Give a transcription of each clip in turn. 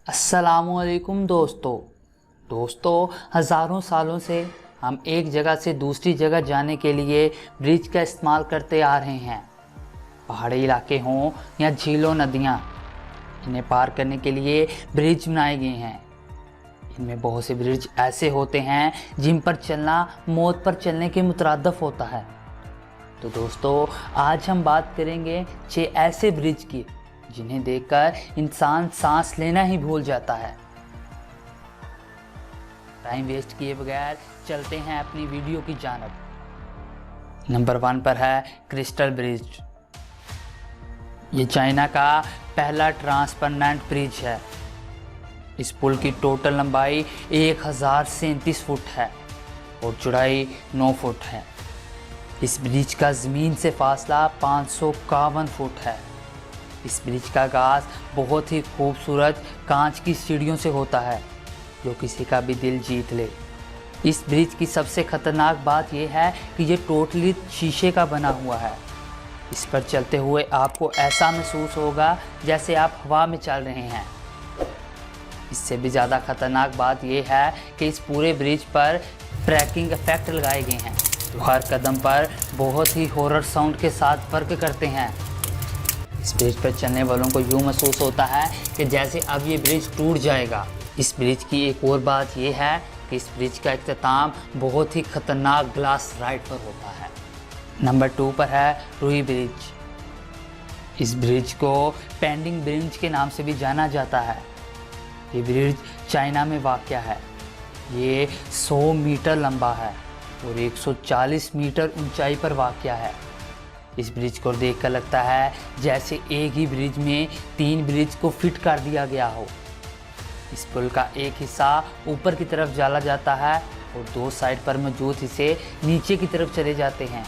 अस्सलामुअलैकुम दोस्तों हज़ारों सालों से हम एक जगह से दूसरी जगह जाने के लिए ब्रिज का इस्तेमाल करते आ रहे हैं। पहाड़ी इलाके हों या झीलों नदियाँ, इन्हें पार करने के लिए ब्रिज बनाए गए हैं। इनमें बहुत से ब्रिज ऐसे होते हैं जिन पर चलना मौत पर चलने के मुतरादफ होता है। तो दोस्तों आज हम बात करेंगे 6 ऐसे ब्रिज की जिन्हें देखकर इंसान सांस लेना ही भूल जाता है। टाइम वेस्ट किए बगैर चलते हैं अपनी वीडियो की जानिब। नंबर 1 पर है क्रिस्टल ब्रिज। ये चाइना का पहला ट्रांसपेरेंट ब्रिज है। इस पुल की टोटल लंबाई 1037 फुट है और चौड़ाई 9 फुट है। इस ब्रिज का ज़मीन से फासला 551 फुट है। इस ब्रिज का आगाज़ बहुत ही खूबसूरत कांच की सीढ़ियों से होता है जो किसी का भी दिल जीत ले। इस ब्रिज की सबसे ख़तरनाक बात यह है कि ये टोटली शीशे का बना हुआ है। इस पर चलते हुए आपको ऐसा महसूस होगा जैसे आप हवा में चल रहे हैं। इससे भी ज़्यादा ख़तरनाक बात यह है कि इस पूरे ब्रिज पर ट्रैकिंग इफेक्ट लगाए गए हैं जो हर कदम पर बहुत ही हॉरर साउंड के साथ वर्क करते हैं। इस ब्रिज पर चलने वालों को यूँ महसूस होता है कि जैसे अब ये ब्रिज टूट जाएगा। इस ब्रिज की एक और बात यह है कि इस ब्रिज का इख्तिताम बहुत ही ख़तरनाक ग्लास राइड पर होता है। नंबर 2 पर है रूई ब्रिज। इस ब्रिज को पेंडिंग ब्रिज के नाम से भी जाना जाता है। ये ब्रिज चाइना में वाक़या है। ये 100 मीटर लंबा है और 140 मीटर ऊंचाई पर वाक़या है। इस ब्रिज को देखकर लगता है जैसे एक ही ब्रिज में 3 ब्रिज को फिट कर दिया गया हो। इस पुल का एक हिस्सा ऊपर की तरफ डाला जाता है और 2 साइड पर मौजूद हिस्से नीचे की तरफ चले जाते हैं।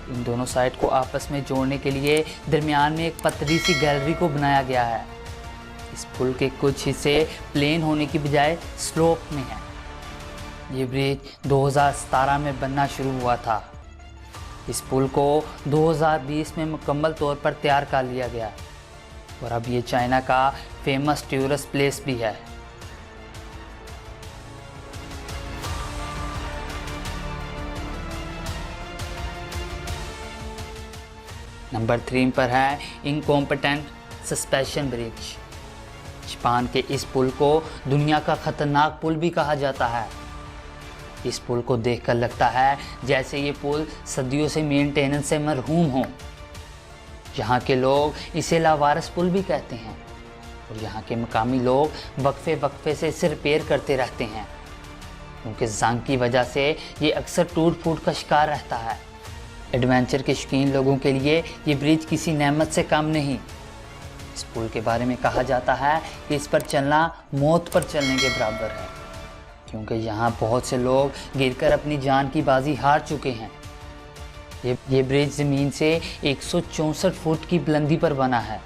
इन दोनों साइड को आपस में जोड़ने के लिए दरमियान में एक पतली सी गैलरी को बनाया गया है। इस पुल के कुछ हिस्से प्लेन होने की बजाय स्लोप में हैं। ये ब्रिज 2017 में बनना शुरू हुआ था। इस पुल को 2020 में मुकम्मल तौर पर तैयार कर लिया गया और अब ये चाइना का फेमस टूरिस्ट प्लेस भी है। नंबर 3 पर है इनकॉम्पिटेंट सस्पेंशन ब्रिज। जापान के इस पुल को दुनिया का ख़तरनाक पुल भी कहा जाता है। इस पुल को देखकर लगता है जैसे ये पुल सदियों से मेंटेनेंस से मरहूम हो। यहाँ के लोग इसे लावारिस पुल भी कहते हैं और यहाँ के मकामी लोग वक्फे से इसे रिपेयर करते रहते हैं क्योंकि जंग की वजह से ये अक्सर टूट फूट का शिकार रहता है। एडवेंचर के शौकीन लोगों के लिए ये ब्रिज किसी नेमत से कम नहीं। इस पुल के बारे में कहा जाता है कि इस पर चलना मौत पर चलने के बराबर है क्योंकि यहाँ बहुत से लोग गिरकर अपनी जान की बाजी हार चुके हैं। ये ब्रिज ज़मीन से 164 फुट की बुलंदी पर बना है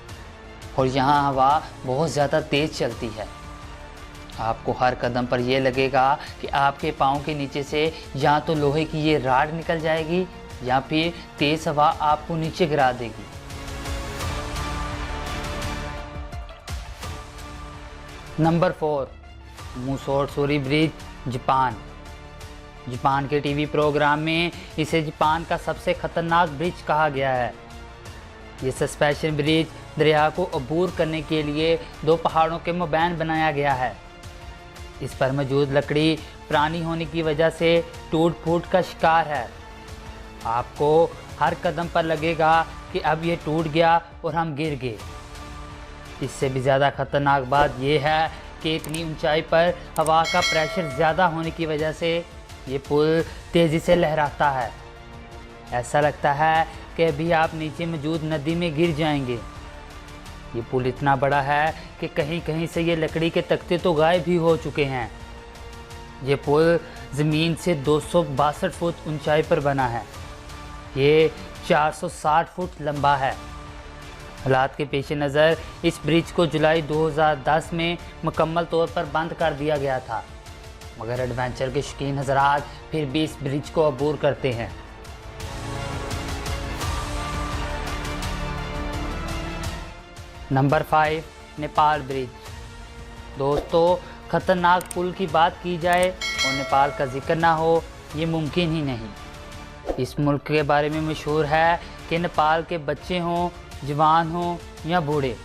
और यहाँ हवा बहुत ज़्यादा तेज़ चलती है। आपको हर कदम पर यह लगेगा कि आपके पाँव के नीचे से या तो लोहे की ये राड निकल जाएगी या फिर तेज़ हवा आपको नीचे गिरा देगी। नंबर 4 मुसोटसुरी ब्रिज, जापान के टीवी प्रोग्राम में इसे जापान का सबसे ख़तरनाक ब्रिज कहा गया है। ये सस्पेंशन ब्रिज दरिया को अबूर करने के लिए 2 पहाड़ों के मबैन बनाया गया है। इस पर मौजूद लकड़ी पुरानी होने की वजह से टूट फूट का शिकार है। आपको हर कदम पर लगेगा कि अब ये टूट गया और हम गिर गए। इससे भी ज़्यादा ख़तरनाक बात यह है कि इतनी ऊंचाई पर हवा का प्रेशर ज़्यादा होने की वजह से ये पुल तेज़ी से लहराता है। ऐसा लगता है कि अभी आप नीचे मौजूद नदी में गिर जाएंगे। ये पुल इतना बड़ा है कि कहीं कहीं से ये लकड़ी के तख्ते तो गायब भी हो चुके हैं। ये पुल ज़मीन से 262 फुट ऊंचाई पर बना है। ये 460 फुट लंबा है। हालात के पेश नज़र इस ब्रिज को जुलाई 2010 में मुकम्मल तौर पर बंद कर दिया गया था, मगर एडवेंचर के शौकीन हज़रात फिर भी इस ब्रिज को अबूर करते हैं। Number 5 Nepal bridge. दोस्तों, खतरनाक पुल की बात की जाए और नेपाल का जिक्र ना हो, ये मुमकिन ही नहीं। इस मुल्क के बारे में मशहूर है कि नेपाल के बच्चे हों, जवान हों या बूढ़े,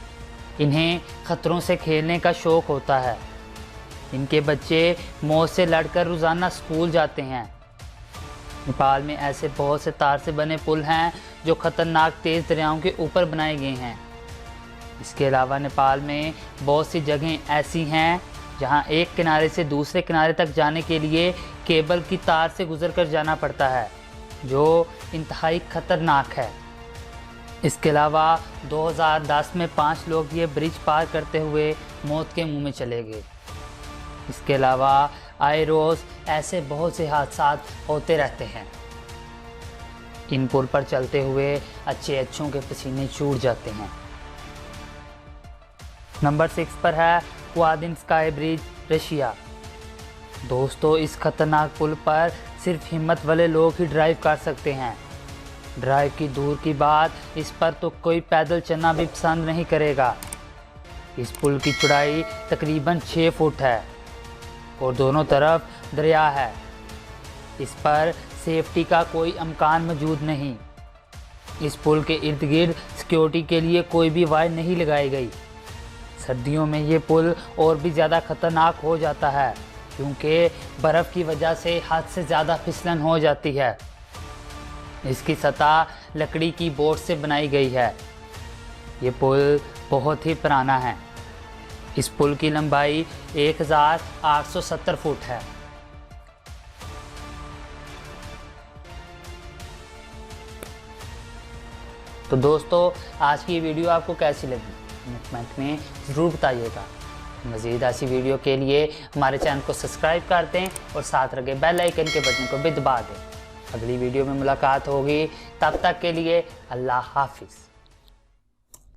इन्हें खतरों से खेलने का शौक़ होता है। इनके बच्चे मौत से लड़कर रोज़ाना स्कूल जाते हैं। नेपाल में ऐसे बहुत से तार से बने पुल हैं जो खतरनाक तेज़ दरियाओं के ऊपर बनाए गए हैं। इसके अलावा नेपाल में बहुत सी जगहें ऐसी हैं जहां एक किनारे से दूसरे किनारे तक जाने के लिए केबल की तार से गुजर कर जाना पड़ता है, जो इंतहाई खतरनाक है। इसके अलावा 2010 में 5 लोग ये ब्रिज पार करते हुए मौत के मुंह में चले गए। इसके अलावा आए रोज़ ऐसे बहुत से हादसा होते रहते हैं। इन पुल पर चलते हुए अच्छों के पसीने छूट जाते हैं। नंबर 6 पर है क्वादिन स्काई ब्रिज, रशिया। दोस्तों, इस खतरनाक पुल पर सिर्फ हिम्मत वाले लोग ही ड्राइव कर सकते हैं। ड्राइव की दूर की बात, इस पर तो कोई पैदल चलना भी पसंद नहीं करेगा। इस पुल की चौड़ाई तकरीबन 6 फुट है और दोनों तरफ दरिया है। इस पर सेफ्टी का कोई इम्कान मौजूद नहीं। इस पुल के इर्द गिर्द सिक्योरिटी के लिए कोई भी वायर नहीं लगाई गई। सर्दियों में ये पुल और भी ज़्यादा खतरनाक हो जाता है क्योंकि बर्फ़ की वजह से हद से ज़्यादा फिसलन हो जाती है। इसकी सतह लकड़ी की बोर्ड से बनाई गई है। ये पुल बहुत ही पुराना है। इस पुल की लंबाई 1870 फुट है। तो दोस्तों, आज की ये वीडियो आपको कैसी लगी कमेंट में ज़रूर बताइएगा। मज़ीद ऐसी वीडियो के लिए हमारे चैनल को सब्सक्राइब कर दें और साथ लगे बेल आइकन के बटन को भी दबा दें। अगली वीडियो में मुलाकात होगी, तब तक के लिए अल्लाह हाफिज़।